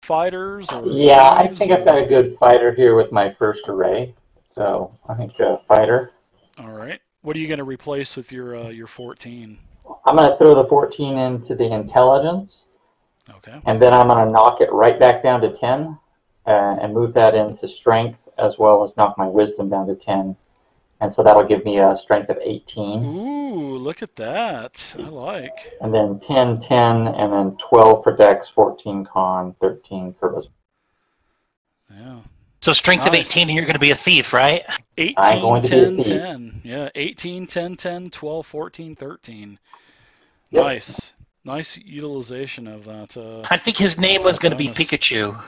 fighters? Or yeah, I think I've got a good fighter here with my first array. So I think fighter. All right. What are you going to replace with your 14? I'm going to throw the 14 into the intelligence. Okay. And then I'm going to knock it right back down to 10 and move that into strength, as well as knock my wisdom down to 10. And so that'll give me a strength of 18. Ooh, look at that. I like. And then 10, 10, and then 12 for dex, 14 con, 13 for wisdom. Yeah. So strength of 18, and you're going to be a thief, right? 18, 10, 10. Yeah, 18, 10, 10, 12, 14, 13. Yep. Nice. Nice utilization of that. I think his name was going to be Pikachu.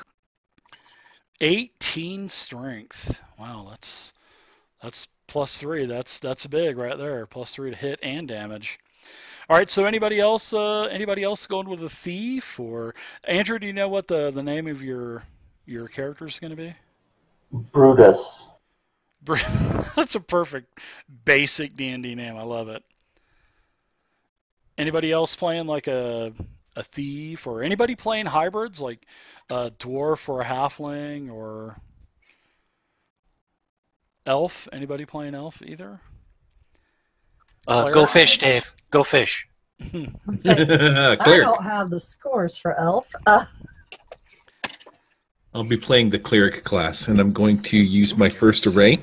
18 strength. Wow, that's +3. That's big right there. +3 to hit and damage. All right. So anybody else going with a thief? Or Andrew, do you know what the name of your character is going to be? Brutus. That's a perfect basic D&D name. I love it. Anybody else playing like a thief, or anybody playing hybrids like a dwarf or a halfling or elf? Anybody playing elf either? Go fish, Dave. Go fish. I don't have the scores for elf. I'll be playing the cleric class, and I'm going to use my first array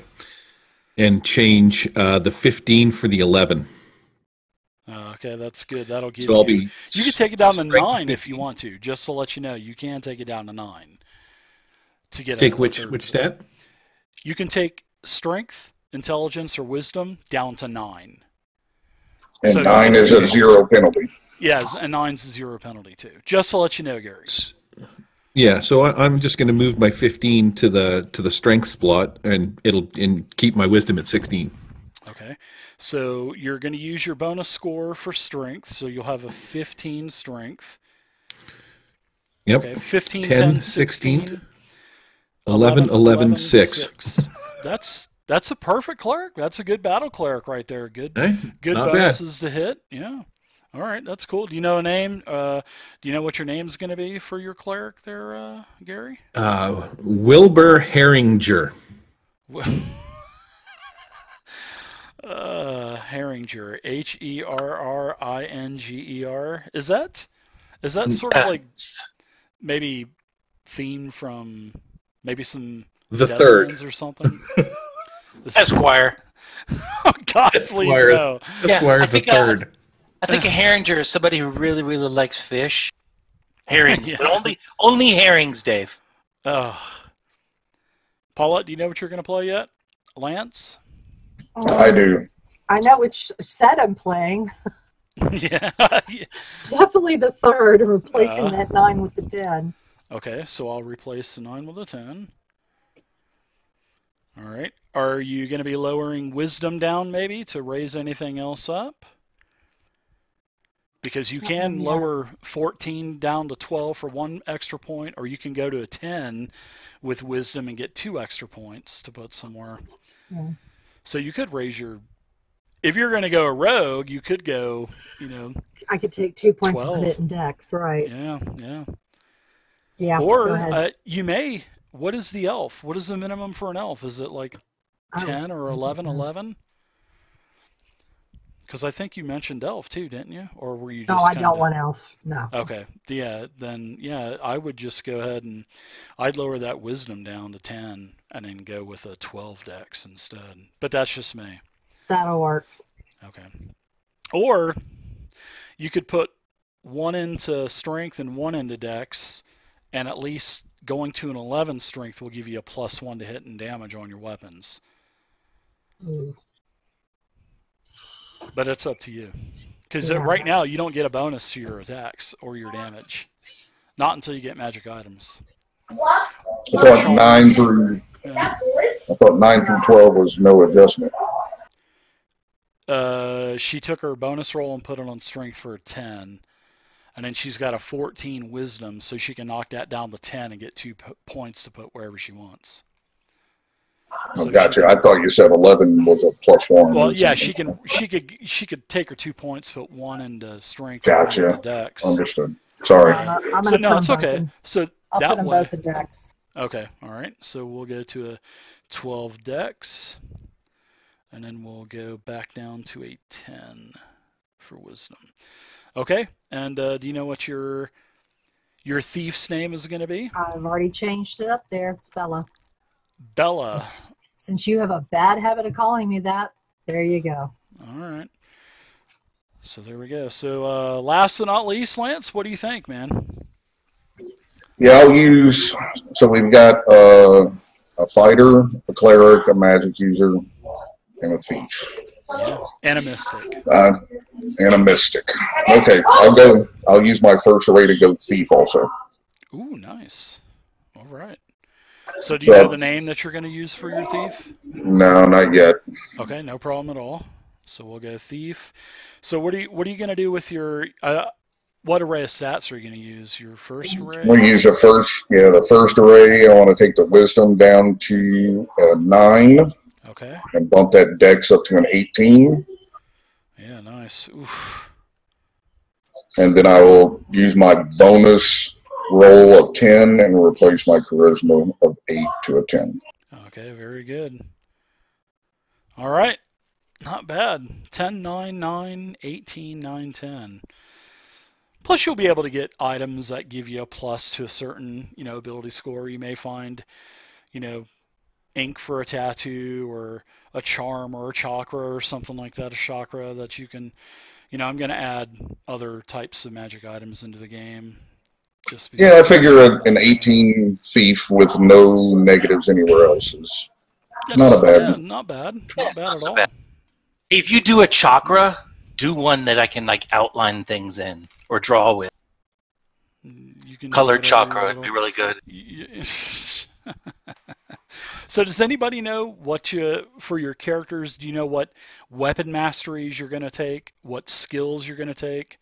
and change the 15 for the 11. Okay, that's good. That'll give so you. You can take it down to 9 if you want to. Just to let you know, you can take it down to 9 to get. Take which stat? You can take strength, intelligence, or wisdom down to 9. And so 9 is a 0 penalty. Yes, and 9's a 0 penalty too. Just to let you know, Gary. Yeah, so I'm just going to move my 15 to the strength slot, and it'll keep my wisdom at 16. Okay, so you're going to use your bonus score for strength, so you'll have a 15 strength. Yep. Okay, 15, 10, 16, 11, 11, 6. That's a perfect cleric. That's a good battle cleric right there. Good bonuses to hit. Yeah. All right, that's cool. Do you know a name? Do you know what your name's going to be for your cleric there, Gary? Wilbur Herringer. Herringer, Herringer. Is that sort of like maybe theme from maybe some The Third or something? Esquire. Oh God, please no. Esquire the Third. I think a herringer is somebody who really, really likes fish. Herrings, but only herrings, Dave. Oh. Paulette, do you know what you're going to play yet? Lance? I do. I know which set I'm playing. Yeah. Definitely the 3rd, replacing that 9 with the 10. Okay, so I'll replace the 9 with the 10. All right. Are you going to be lowering wisdom down maybe to raise anything else up? Because you can lower 14 down to 12 for 1 extra point, or you can go to a 10 with wisdom and get 2 extra points to put somewhere. Yeah. So you could raise your... If you're going to go a rogue, you could go, I could take 2 points 12. and put it in dex, right? Yeah. Yeah. Or you may... What is the elf? What is the minimum for an elf? Is it like 10 or 11, 11? Because I think you mentioned elf too, didn't you? Or were you just... No, I don't want elf. No. Okay. Yeah, then, I would just go ahead and I'd lower that wisdom down to 10 and then go with a 12 dex instead. But that's just me. That'll work. Okay. Or you could put 1 into strength and 1 into dex, and at least going to an 11 strength will give you a +1 to hit and damage on your weapons. Ooh. But it's up to you. Because right now you don't get a bonus to your attacks or your damage. Not until you get magic items. I thought 9 through 12 was no adjustment. She took her bonus roll and put it on strength for a 10. And then she's got a 14 wisdom, so she can knock that down to 10 and get 2 points to put wherever she wants. So gotcha. I thought you said 11 was a +1. Well, yeah, she could take her 2 points, put 1 into strength. Gotcha. And 1 into dex. Understood. Sorry. So no, it's okay. So I'll That put them way. both in decks. Okay, all right. So we'll go to a 12 dex, and then we'll go back down to a 10 for wisdom. Okay, and do you know what your thief's name is going to be? I've already changed it up there. It's Bella. Bella. Since you have a bad habit of calling me that, there you go. All right. So there we go. So last but not least, Lance, what do you think, man? Yeah, I'll use. So we've got a fighter, a cleric, a magic user, and a thief. Yeah, and a mystic. And a mystic. Okay, I'll use my first array to go thief also. Ooh, nice. All right. So do you know the name that you're going to use for your thief? No, not yet. Okay, no problem at all. So we'll go thief. So what are you going to do with your what array of stats are you going to use? Your first array? We'll use the first array. I want to take the wisdom down to 9. Okay. And bump that dex up to an 18. Yeah, nice. Oof. And then I will use my bonus roll of 10 and replace my charisma of 8 to a 10. Okay, very good. All right. Not bad. 10, 9, 9, 18, 9, 10. Plus, you'll be able to get items that give you a plus to a certain, ability score. You may find, ink for a tattoo or a charm or a chakra or something like that, a chakra that you can, I'm going to add other types of magic items into the game. I figure an 18 thief with no negatives anywhere else is not a bad. Yeah, not bad. Not bad at all. Bad. If you do a chakra, do one that I can outline things in or draw with. You can colored chakra would be really good. So does anybody know what for your characters, do you know what weapon masteries you're going to take, what skills you're going to take?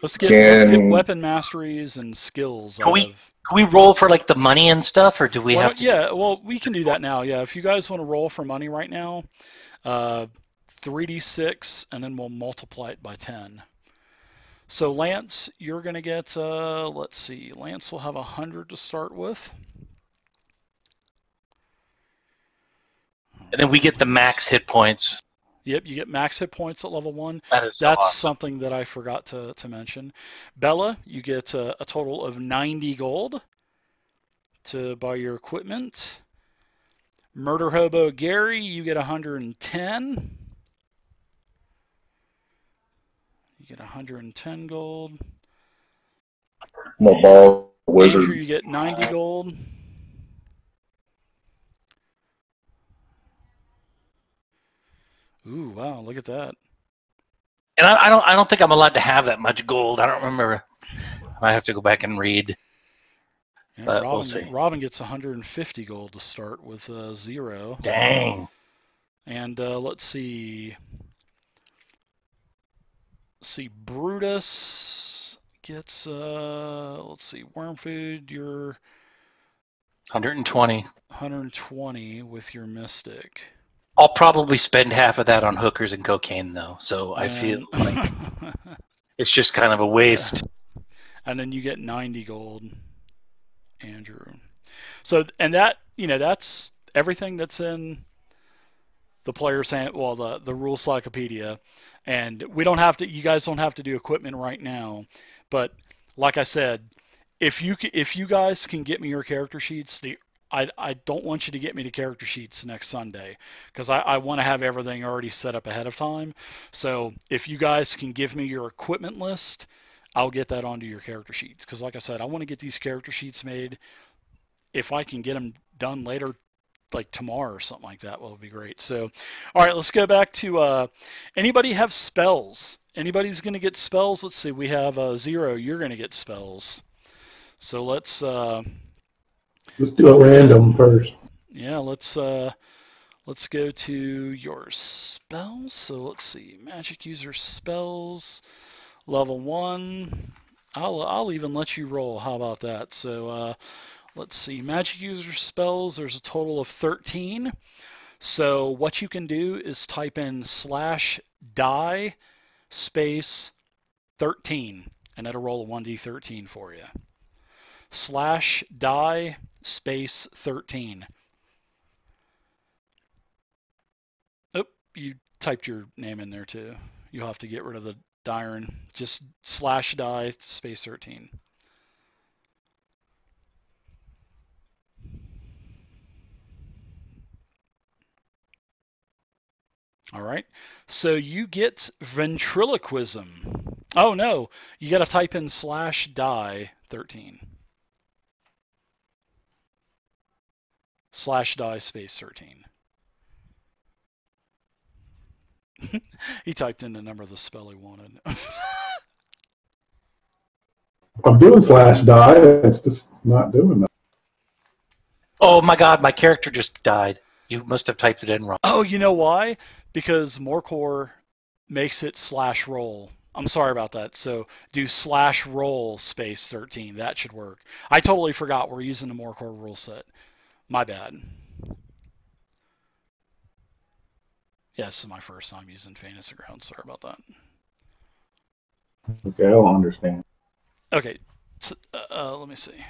Let's get weapon masteries and skills. Can we roll for the money and stuff, or do we have to? Yeah, well, we can do that now. Yeah, if you guys want to roll for money right now, 3d6, and then we'll multiply it by 10. So Lance, you're going to get, let's see, Lance will have 100 to start with. And then we get the max hit points. Yep, you get max hit points at level 1. That's awesome. Something that I forgot to mention. Bella, you get a total of 90 gold to buy your equipment. Murder Hobo Gary, you get 110. You get 110 gold. My ball wizard. Andrew, you get 90 gold. Ooh, wow, look at that. And I don't think I'm allowed to have that much gold. I don't remember. I have to go back and read. Yeah, but we'll see. Robin gets 150 gold to start with 0. Dang. And let's see. Brutus gets let's see, worm food, you're 120. 120 with your mystic. I'll probably spend half of that on hookers and cocaine, though, so I feel like it's just kind of a waste. And then you get 90 gold, Andrew. So, and that, that's everything that's in the player's hand, well, the rule cyclopedia. And you guys don't have to do equipment right now. But like I said, if you guys can get me your character sheets, I don't want you to get me the character sheets next Sunday because I want to have everything already set up ahead of time. So if you guys can give me your equipment list, I'll get that onto your character sheets. Because like I said, I want to get these character sheets made. If I can get them done later, like tomorrow or something like that, well, it'll be great. So, all right, let's go back to anybody have spells? Anybody's going to get spells? Let's see. We have 0. You're going to get spells. So let's do it random first. Yeah, let's go to your spells. So let's see, magic user spells, level 1. I'll even let you roll. How about that? So let's see, magic user spells. There's a total of 13. So what you can do is type in /die space 13, and it'll roll a 1d13 for you. /die space 13. Oh, you typed your name in there too. You'll have to get rid of the Dyron. Just /die space 13. All right. So you get ventriloquism. Oh no, you got to type in /die 13. /die space 13. He typed in the number of the spell he wanted. I'm doing /die. It's just not doing that. Oh my God, my character just died. You must have typed it in wrong. Oh, you know why? Because Morecore makes it /roll. I'm sorry about that. So do /roll space 13. That should work. I totally forgot we're using the Morecore rule set. My bad. Yeah, this is my first time using Fantasy Grounds. Sorry about that. Okay, I don't understand. Okay, so, let me see.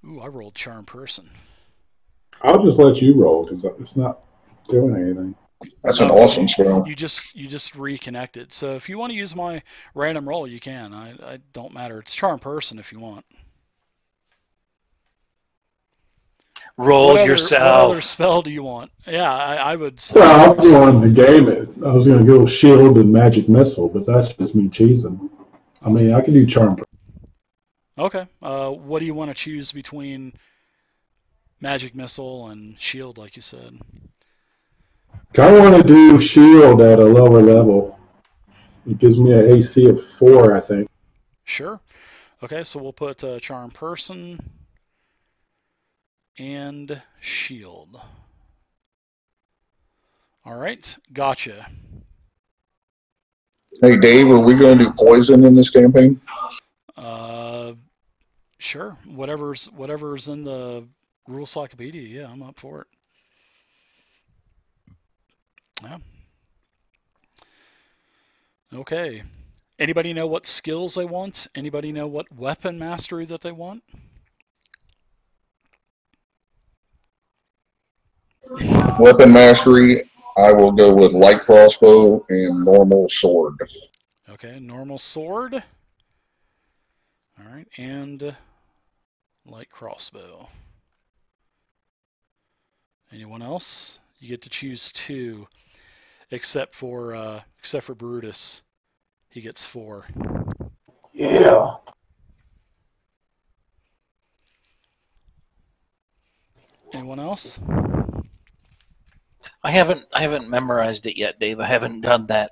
Ooh, I rolled Charm Person. I'll just let you roll because it's not doing anything. That's an awesome spell. You just reconnected. So if you want to use my random roll, you can. I don't matter. It's Charm Person if you want. Roll What yourself. other spell do you want? Yeah, I would say. Well, I wanted to game it. I was going to go Shield and Magic Missile, but that's just me cheesing. I mean, I can do Charm. Okay. What do you want to choose between Magic Missile and Shield, like you said? I want to do Shield at a lower level. It gives me an AC of 4, I think. Sure. Okay, so we'll put Charm Person and Shield. All right, gotcha. Hey, Dave, are we going to do poison in this campaign? Sure. Whatever's in the rule encyclopedia. Yeah, I'm up for it. Yeah. Okay. Anybody know what skills they want? Anybody know what weapon mastery that they want? Weapon mastery, I will go with light crossbow and normal sword. Okay, normal sword. All right, and light crossbow. Anyone else? You get to choose 2, except for Brutus. He gets 4. Yeah. Anyone else? I haven't memorized it yet, Dave. I haven't done that.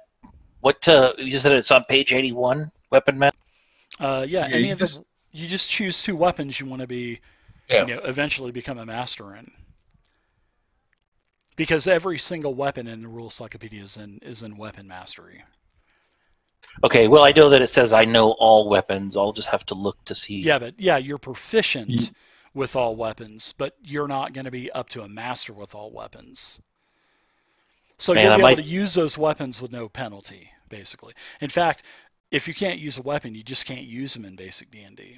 What you said it's on page 81, weapon map? Yeah, you just choose 2 weapons you want to be, eventually become a master in. Because every single weapon in the rule encyclopedia is in weapon mastery. Okay, well I know that it says I know all weapons. I'll just have to look to see. Yeah, but you're proficient with all weapons, but you're not going to be up to a master with all weapons. So you'll be able to use those weapons with no penalty, basically. In fact, if you can't use a weapon, you just can't use them in basic D&D.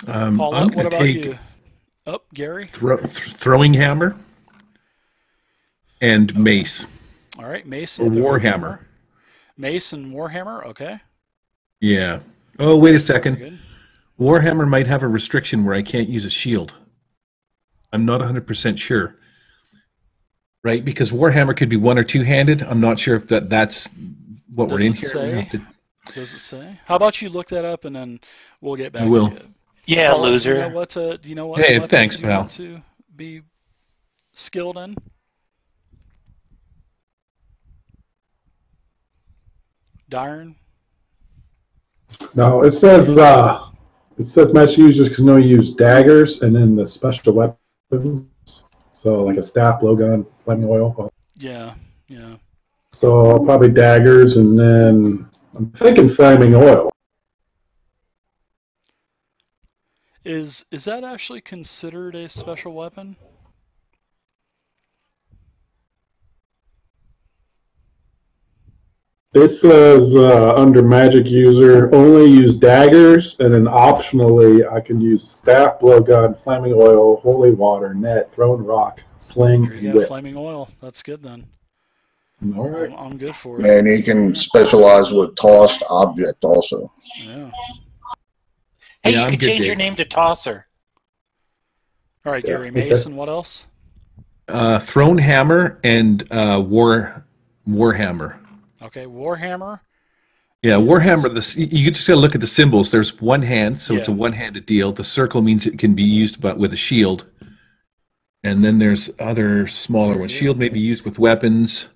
Paulette, what about you? Oh, Gary? Throwing hammer and mace. All right, mace and warhammer. Mace and warhammer, okay. Yeah. Oh, wait a second. Warhammer might have a restriction where I can't use a shield. I'm not 100% sure. Right? Because Warhammer could be one or two-handed. I'm not sure if that's what Does we're in it here. say? Does it say? How about you look that up and then we'll get I back to will. you. Yeah, Paula, loser. Do you know what Hey, weapons thanks, you pal. want to be skilled in? Darn? No, it says magic users can only use daggers and then the special weapons. So like a staff, blowgun, flaming oil. Yeah, yeah. So probably daggers, and then I'm thinking flaming oil. Is that actually considered a special weapon? It says under magic user only use daggers, and then optionally I can use staff, blowgun, flaming oil, holy water, net, thrown rock, sling, There you and go, whip. flaming oil. That's good then. All right. I'm good for it. And you can specialize with tossed object also. Yeah. Hey, Yeah, you I'm could good, change your Dave. name to Tosser. All right, Yeah, Gary okay. Mason. What else? Throne Hammer and Warhammer. Okay, Warhammer. Yeah, And- Warhammer. You just got to look at the symbols. There's one hand, so it's a Yeah. one-handed deal. The circle means it can be used, but with a shield. And then there's other smaller ones. Yeah. Shield may be used with weapons.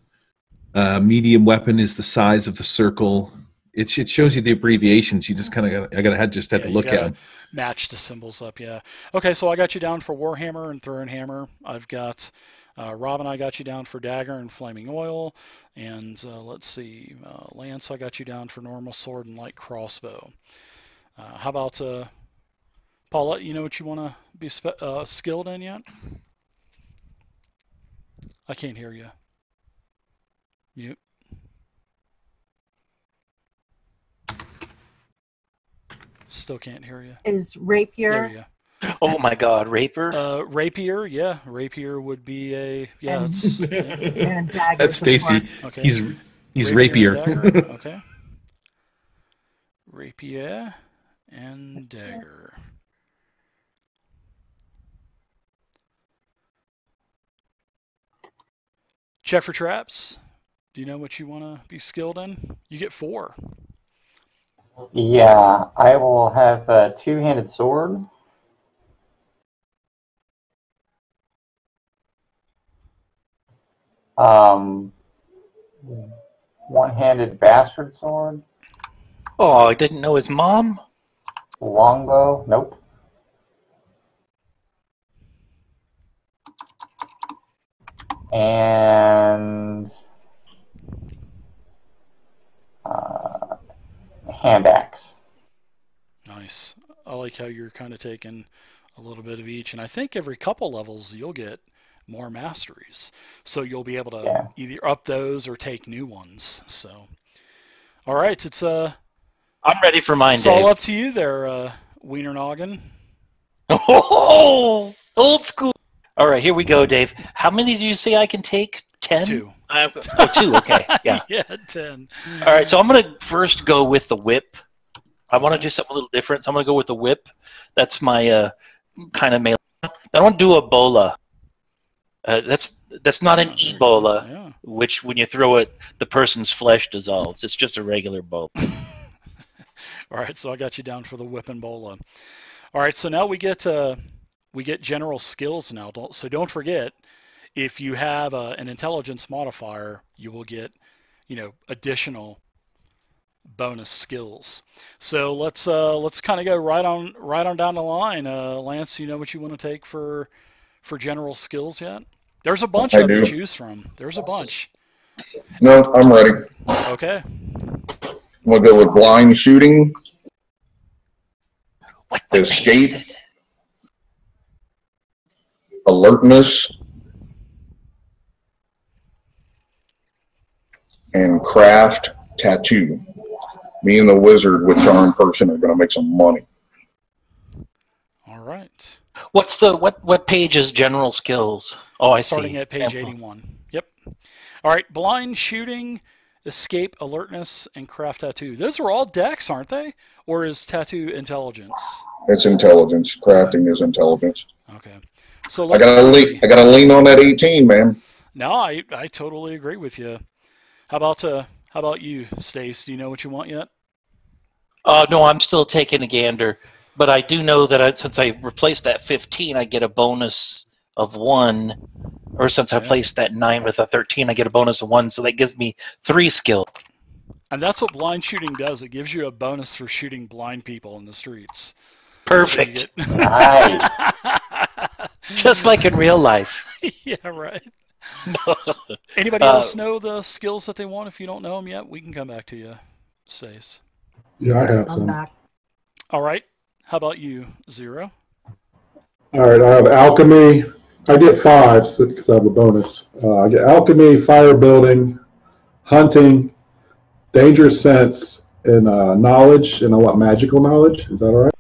Medium weapon is the size of the circle. It shows you the abbreviations. You just kind of I gotta just have to you look at gotta them. match the symbols up. Yeah. Okay, so I got you down for Warhammer and Throne Hammer. I've got Robin. I got you down for Dagger and Flaming Oil. And let's see, Lance. I got you down for Normal Sword and Light Crossbow. How about Paula? You know what you want to be skilled in yet? I can't hear you. Mute. Still can't hear you. Is There rapier you go. Oh my God, Raper. Rapier, yeah. Rapier would be a It's yeah. and daggers, That's of Stacy. course. Okay. He's Rapier rapier. and dagger. Okay. Rapier and dagger. Check for traps. Do you know what you want to be skilled in? You get 4. Yeah, I will have a two-handed sword. One-handed bastard sword. Oh, I didn't know his mom. Longbow. Nope. And hand axe. Nice. I like how you're kind of taking a little bit of each, and I think every couple levels you'll get more masteries, so you'll be able to either up those or take new ones. So, all right, it's I'm ready for mine, it's Dave. all up to you there, Wiener Noggin. Oh, old school. All right, here we go, Dave. How many do you say I can take? 10? 2. 2, okay, yeah. Yeah, 10. All right, so I'm going to first go with the whip. I want to do something a little different, so I'm going to go with the whip. That's my kind of melee. I want to do a bola. That's not an Ebola, Yeah. which when you throw it, the person's flesh dissolves. It's just a regular bola. All right, so I got you down for the whip and bola. All right, so now we get general skills now. So don't forget, if you have an intelligence modifier, you will get, additional bonus skills. So let's kind of go right on down the line. Lance, you know what you want to take for general skills yet? There's a bunch I of them do. to choose from. There's a bunch. No, I'm ready. Okay. I'm going to go with blind shooting, What page Escape. is it? alertness, and craft tattoo. Me and the wizard with charm person are going to make some money. All right. What's the what page is general skills? Oh, I see. Starting at page 81. Yep. All right. Blind shooting escape, alertness, and craft tattoo. Those are all dex, aren't they? Or is tattoo intelligence? It's intelligence. Crafting is intelligence. Okay. So I let's see. I gotta lean on that 18, man. No, I totally agree with you. How about you, Stace? Do you know what you want yet? No, I'm still taking a gander, but I do know that since I replaced that 15, I get a bonus of 1, or since I placed that 9 with a 13, I get a bonus of 1, so that gives me 3 skill. And that's what blind shooting does. It gives you a bonus for shooting blind people in the streets. Perfect. So Nice. Just like in real life. Yeah, right. Anybody else know the skills that they want? If you don't know them yet, we can come back to you, Stace. Yeah, I have I'm some. back. All right. How about you, Zero? All right, I have alchemy. I get 5 because I have a bonus. I get alchemy, fire building, hunting, dangerous sense, and knowledge. And I want magical knowledge. Is that all right?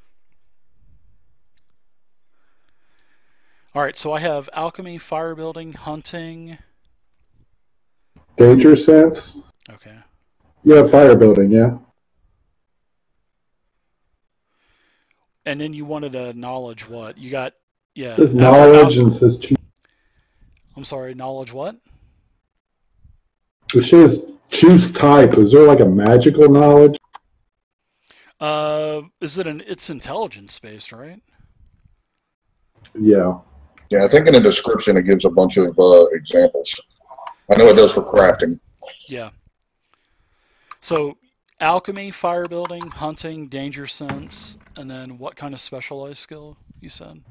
All right. So I have alchemy, fire building, hunting. Dangerous sense. Okay. Yeah, fire building. Yeah. And then you wanted a knowledge what? You got, yeah. It says knowledge and it says choose. I'm sorry, knowledge what? It says choose type. Is there like a magical knowledge? Is it it's intelligence based, right? Yeah. Yeah, I think in the description it gives a bunch of examples. I know it does for crafting. Yeah. So alchemy, fire building, hunting, danger sense, and then what kind of specialized skill you said?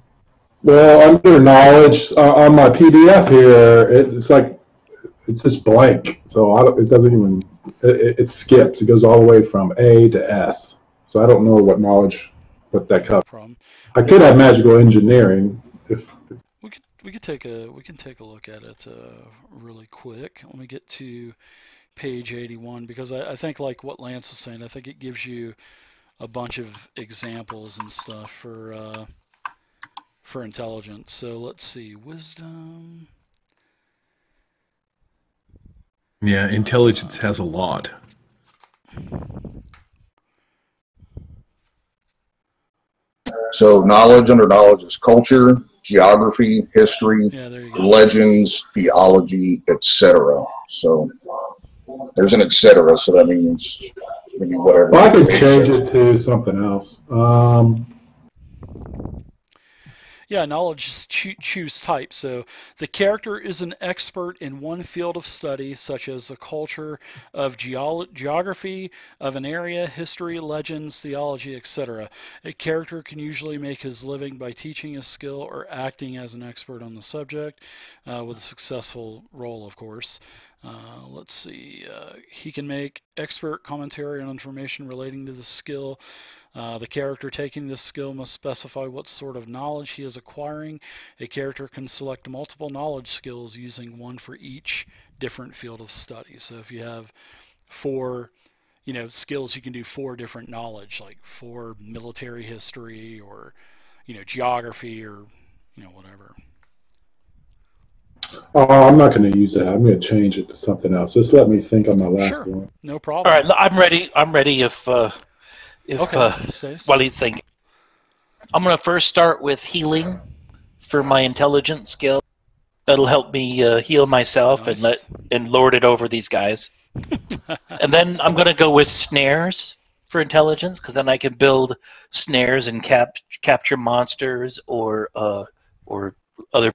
Well, under knowledge on my PDF here, it's just blank. So it doesn't even it skips. It goes all the way from A to S. So I don't know what knowledge, what that covers. No problem. I could have magical engineering. We can take a look at it really quick. Let me get to page 81 because I think like what Lance was saying, I think it gives you a bunch of examples and stuff for intelligence. So let's see, wisdom. Yeah, intelligence has a lot. So knowledge under knowledge is culture, geography, history, Yeah, there you go. legends, theology, etc. So there's an etc. So that means maybe whatever. Well, I could change it to something else. Yeah, knowledge is choose type. So the character is an expert in one field of study, such as the culture of geography of an area, history, legends, theology, etc. A character can usually make his living by teaching a skill or acting as an expert on the subject, with a successful role, of course. Let's see. He can make expert commentary on information relating to the skill. The character taking this skill must specify what sort of knowledge he is acquiring. A character can select multiple knowledge skills using one for each different field of study. So if you have 4, skills, you can do 4 different knowledge, like 4 military history or, geography or, whatever. Oh, I'm not going to use that. I'm going to change it to something else. Just let me think on my last one. No problem. All right, I'm ready. I'm ready if okay, while he's thinking. I'm going to first start with healing for my intelligence skill. That'll help me heal myself Nice. and lord it over these guys. And then I'm going to go with snares for intelligence, because then I can build snares and capture monsters or other.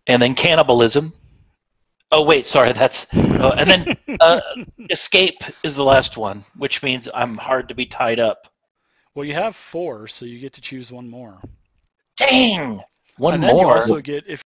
And then cannibalism. Oh wait, sorry, that's and then escape is the last one, which means I'm hard to be tied up. Well, you have 4, so you get to choose one more. Dang, one and then more. you also get, if